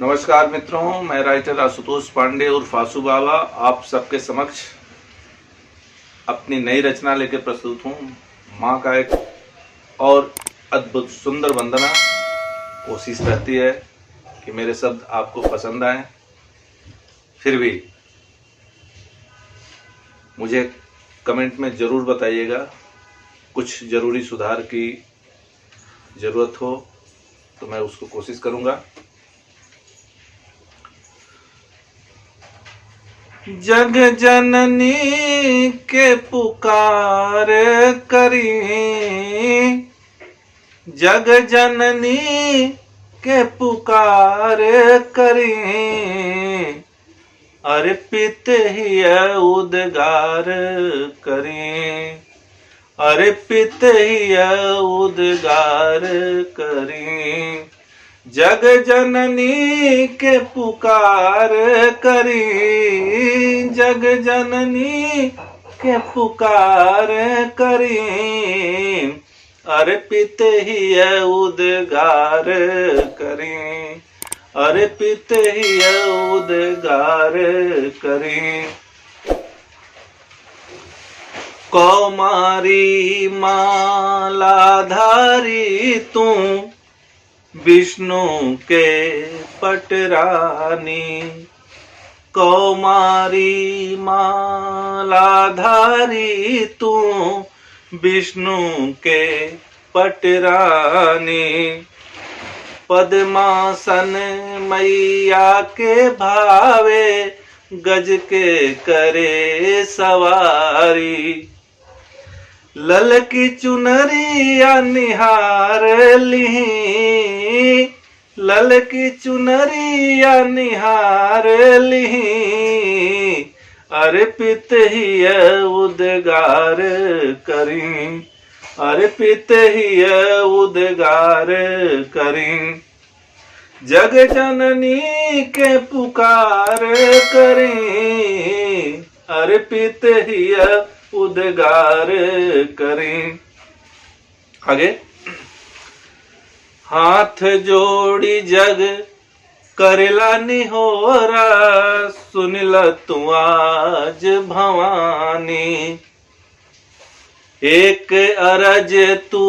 नमस्कार मित्रों, मैं राइटर आशुतोष पांडे उर्फ आशु बाबा आप सबके समक्ष अपनी नई रचना लेकर प्रस्तुत हूँ। माँ का एक और अद्भुत सुंदर वंदना। कोशिश रहती है कि मेरे शब्द आपको पसंद आए, फिर भी मुझे कमेंट में ज़रूर बताइएगा। कुछ ज़रूरी सुधार की ज़रूरत हो तो मैं उसको कोशिश करूँगा। जग जननी के पुकार करी, जग जननी के पुकार करी, अर्पित ही उद्गार करी, अर्पित ही उद्गार करी। जग जननी के पुकार करी, जग जननी के पुकार करी, अर्पित ही उद्गार करी, अर्पित ही उद्गार करी। कौमारी मालाधारी तू विष्णु के पटरानी, कौमारी मालाधारी तू विष्णु के पटरानी। पद्मासन मैया के भावे गज के करे सवारी, लल की चुनरिया निहार लिही, लल की चुनरिया निहार लिही, अर्पित ही उद्गार करी, अर्पित ही उद्गार करी। जग जननी के पुकार करी, अर्पित ही उद्गार करें। आगे। हाथ जोड़ी जग करेला निहोरा, सुनिल तू आज भवानी। एक अरज तू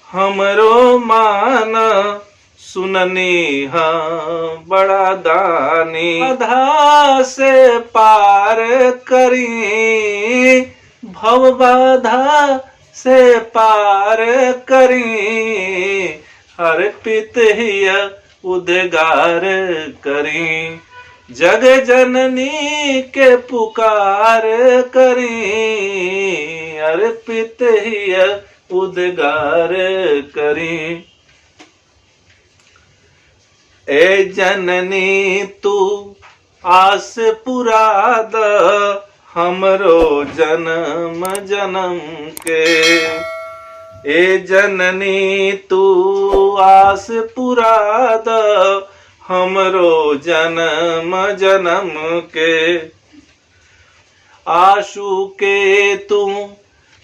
हमरो माना, सुननी हाँ बड़ा दानी। बाधा से पार करी, भव बाधा से पार करी, अर्पित ही उद्गार करी। जग जननी के पुकार करी, अर्पित ही उद्गार करी। ए जननी तू आस पुराद, हमरो जन्म जन्म के। ए जननी तू आस पुराद, हमरो जन्म जन्म के। आशु के तू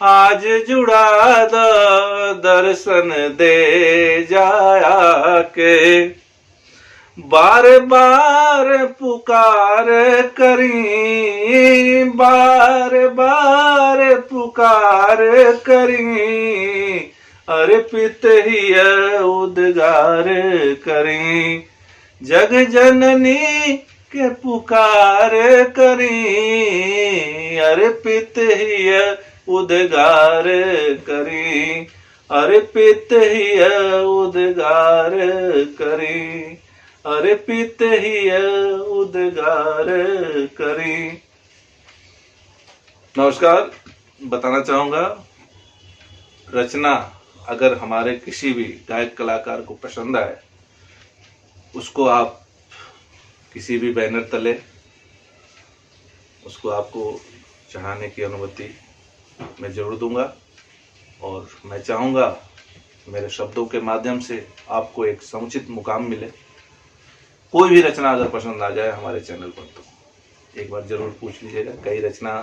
आज जुड़ा द, दर्शन दे जाया के। बार बार पुकार करी, बार बार पुकार करी, अर्पित ही उद्गार करी। जग जननी के पुकार करी, अर्पित ही उद्गार करी, अर्पित ही उद्गार करी, अर्पित ही उद्गार करी। नमस्कार। बताना चाहूँगा, रचना अगर हमारे किसी भी गायक कलाकार को पसंद आए, उसको आप किसी भी बैनर तले उसको आपको चढ़ाने की अनुमति मैं जरूर दूंगा। और मैं चाहूँगा मेरे शब्दों के माध्यम से आपको एक समुचित मुकाम मिले। कोई भी रचना अगर पसंद आ जाए हमारे चैनल पर तो एक बार ज़रूर पूछ लीजिएगा। कई रचना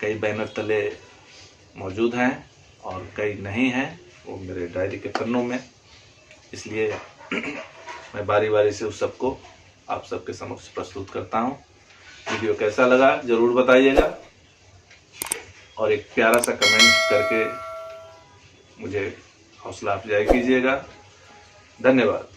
कई बैनर तले मौजूद हैं और कई नहीं हैं, वो मेरे डायरी के पन्नों में। इसलिए मैं बारी बारी से उस सबको आप सबके समक्ष प्रस्तुत करता हूँ। वीडियो कैसा लगा जरूर बताइएगा और एक प्यारा सा कमेंट करके मुझे हौसला अफजाई कीजिएगा। धन्यवाद।